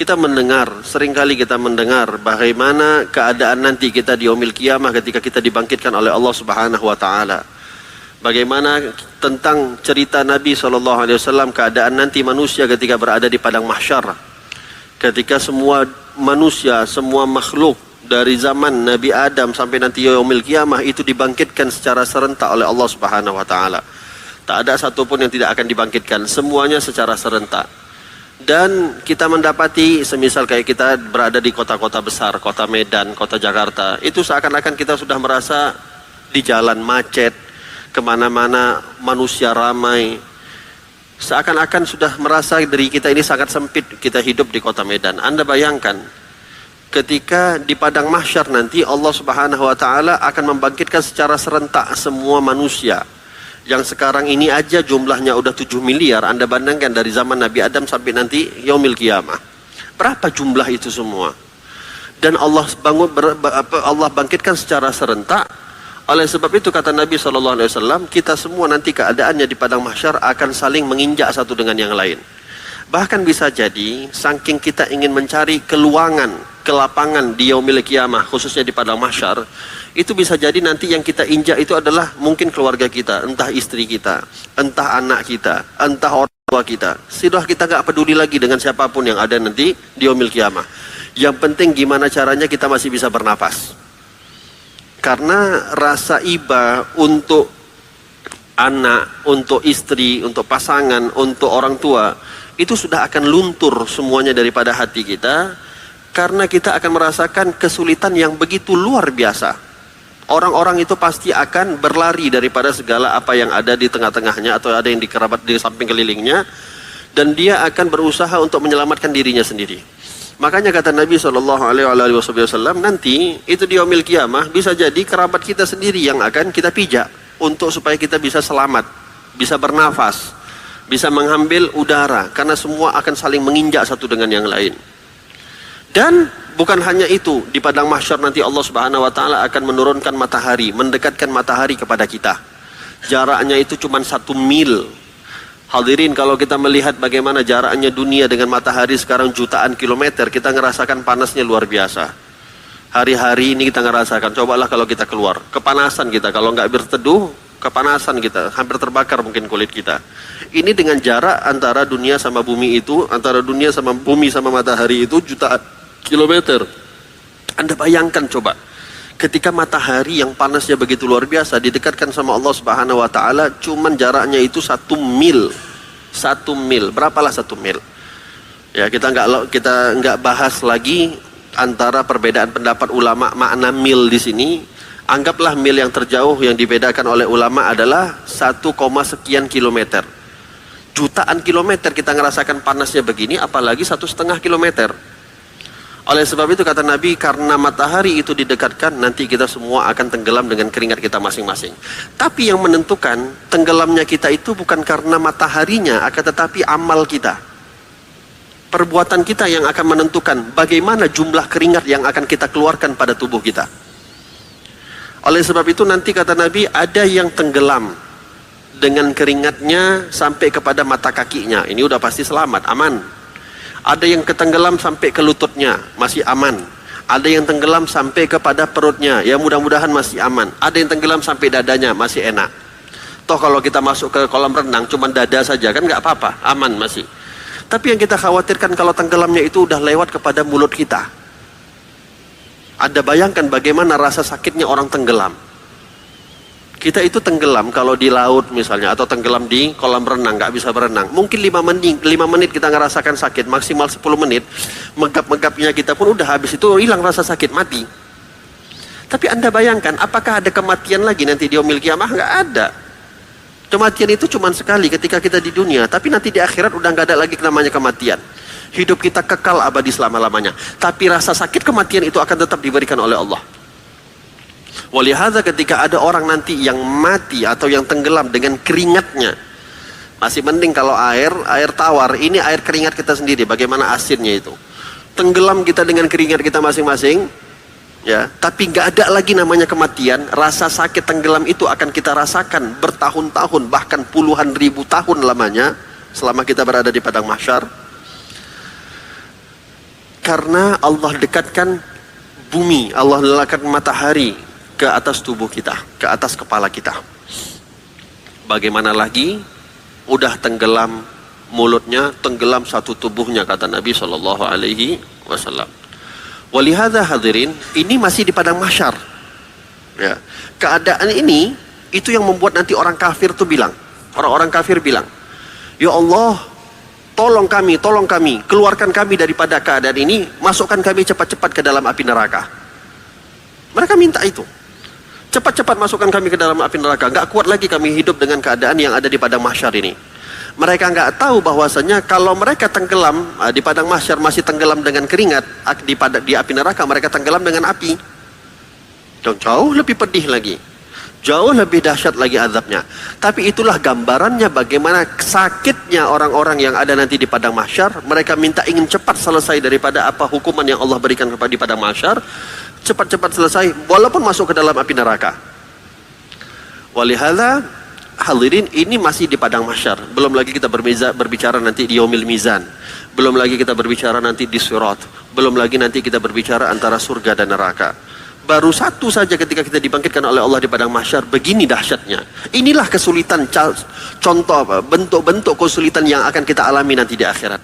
Kita mendengar, seringkali kita mendengar bagaimana keadaan nanti kita di yaumil qiyamah ketika kita dibangkitkan oleh Allah Subhanahu wa taala. Bagaimana tentang cerita Nabi SAW, keadaan nanti manusia ketika berada di padang mahsyar. Ketika semua manusia, semua makhluk dari zaman Nabi Adam sampai nanti yaumil qiyamah itu dibangkitkan secara serentak oleh Allah Subhanahu wa taala. Tak ada satupun yang tidak akan dibangkitkan, semuanya secara serentak. Dan kita mendapati semisal kayak kita berada di kota-kota besar, kota Medan, kota Jakarta, itu seakan-akan kita sudah merasa di jalan macet, kemana-mana manusia ramai, seakan-akan sudah merasa diri kita ini sangat sempit, kita hidup di kota Medan. Anda bayangkan ketika di padang mahsyar nanti Allah Subhanahu wa taala akan membangkitkan secara serentak semua manusia yang sekarang ini aja jumlahnya udah 7 miliar. Anda bandingkan dari zaman Nabi Adam sampai nanti yaumil qiyamah, berapa jumlah itu semua. Dan Allah bangkitkan secara serentak. Oleh sebab itu kata Nabi SAW, kita semua nanti keadaannya di padang mahsyar akan saling menginjak satu dengan yang lain. Bahkan bisa jadi saking kita ingin mencari keluangan, kelapangan di yaumil qiyamah, khususnya di padang mahsyar, itu bisa jadi nanti yang kita injak itu adalah mungkin keluarga kita, entah istri kita, entah anak kita, entah orang tua kita. Sudah kita gak peduli lagi dengan siapapun yang ada nanti di yaumil qiyamah. Yang penting gimana caranya kita masih bisa bernapas. Karena rasa iba untuk anak, untuk istri, untuk pasangan, untuk orang tua, itu sudah akan luntur semuanya daripada hati kita. Karena kita akan merasakan kesulitan yang begitu luar biasa. Orang-orang itu pasti akan berlari daripada segala apa yang ada di tengah-tengahnya atau ada yang di kerabat di samping kelilingnya, dan dia akan berusaha untuk menyelamatkan dirinya sendiri. Makanya kata Nabi SAW, nanti itu di yaumil qiyamah bisa jadi kerabat kita sendiri yang akan kita pijak untuk supaya kita bisa selamat, bisa bernafas, bisa mengambil udara, karena semua akan saling menginjak satu dengan yang lain. Dan bukan hanya itu, di padang mahsyar nanti Allah Subhanahu wa taala akan menurunkan matahari, mendekatkan matahari kepada kita. Jaraknya itu cuma 1 mil. Hadirin, kalau kita melihat bagaimana jaraknya dunia dengan matahari sekarang jutaan kilometer, kita ngerasakan panasnya luar biasa. Hari-hari ini kita ngerasakan, cobalah kalau kita keluar, kepanasan kita, kalau nggak berteduh, kepanasan kita, hampir terbakar mungkin kulit kita. Ini dengan jarak antara dunia sama bumi itu, antara dunia sama bumi sama matahari itu jutaan kilometer. Anda bayangkan coba, ketika matahari yang panasnya begitu luar biasa didekatkan sama Allah Subhanahu wa taala, cuman jaraknya itu 1 mil. 1 mil, berapalah 1 mil? Ya, kita nggak bahas lagi antara perbedaan pendapat ulama makna mil di sini. Anggaplah mil yang terjauh yang dibedakan oleh ulama adalah 1, sekian kilometer. Jutaan kilometer kita ngerasakan panasnya begini, apalagi 1,5 kilometer. Oleh sebab itu kata Nabi, karena matahari itu didekatkan, nanti kita semua akan tenggelam dengan keringat kita masing-masing. Tapi yang menentukan tenggelamnya kita itu bukan karena mataharinya, akan tetapi amal kita. Perbuatan kita yang akan menentukan bagaimana jumlah keringat yang akan kita keluarkan pada tubuh kita. Oleh sebab itu nanti kata Nabi, ada yang tenggelam dengan keringatnya sampai kepada mata kakinya. Ini udah pasti selamat, aman. Ada yang ketenggelam sampai ke lututnya, masih aman. Ada yang tenggelam sampai kepada perutnya, ya mudah-mudahan masih aman. Ada yang tenggelam sampai dadanya, masih enak. Toh kalau kita masuk ke kolam renang cuma dada saja kan nggak apa-apa, aman masih. Tapi yang kita khawatirkan kalau tenggelamnya itu udah lewat kepada mulut kita. Anda bayangkan bagaimana rasa sakitnya orang tenggelam. Kita itu tenggelam kalau di laut misalnya, atau tenggelam di kolam renang, nggak bisa berenang. Mungkin 5 menit kita ngerasakan sakit, maksimal 10 menit. Megap-megapnya kita pun udah habis itu hilang rasa sakit, mati. Tapi Anda bayangkan, apakah ada kematian lagi nanti di yaumil qiyamah? Nggak ada. Kematian itu cuma sekali ketika kita di dunia, tapi nanti di akhirat udah nggak ada lagi namanya kematian. Hidup kita kekal abadi selama-lamanya. Tapi rasa sakit kematian itu akan tetap diberikan oleh Allah. Walihada ketika ada orang nanti yang mati atau yang tenggelam dengan keringatnya, masih mending kalau air tawar, ini air keringat kita sendiri, bagaimana asinnya itu. Tenggelam kita dengan keringat kita masing-masing, ya, tapi nggak ada lagi namanya kematian. Rasa sakit tenggelam itu akan kita rasakan bertahun-tahun, bahkan puluhan ribu tahun lamanya, selama kita berada di padang mahsyar. Karena Allah dekatkan bumi, Allah letakkan matahari ke atas tubuh kita, ke atas kepala kita. Bagaimana lagi udah tenggelam mulutnya, tenggelam satu tubuhnya, kata Nabi SAW. Walihada hadirin, ini masih di padang mahsyar. Ya. Keadaan ini, itu yang membuat nanti orang kafir tuh bilang, orang-orang kafir bilang, ya Allah, tolong kami, keluarkan kami daripada keadaan ini, masukkan kami cepat-cepat ke dalam api neraka. Mereka minta itu. Cepat-cepat masukkan kami ke dalam api neraka. Gak kuat lagi kami hidup dengan keadaan yang ada di padang mahsyar ini. Mereka gak tahu bahwasanya kalau mereka tenggelam di padang mahsyar, masih tenggelam dengan keringat, di api neraka mereka tenggelam dengan api. Jauh lebih pedih lagi. Jauh lebih dahsyat lagi azabnya. Tapi itulah gambarannya bagaimana sakitnya orang-orang yang ada nanti di padang mahsyar. Mereka minta ingin cepat selesai daripada apa hukuman yang Allah berikan kepada di padang mahsyar. Cepat-cepat selesai walaupun masuk ke dalam api neraka. Walihada hadirin, ini masih di padang mahsyar. Belum lagi kita berbicara nanti di yaumil mizan. Belum lagi kita berbicara nanti di sirat. Belum lagi nanti kita berbicara antara surga dan neraka. Baru satu saja ketika kita dibangkitkan oleh Allah di padang mahsyar, begini dahsyatnya. Inilah kesulitan, contoh bentuk-bentuk kesulitan yang akan kita alami nanti di akhirat.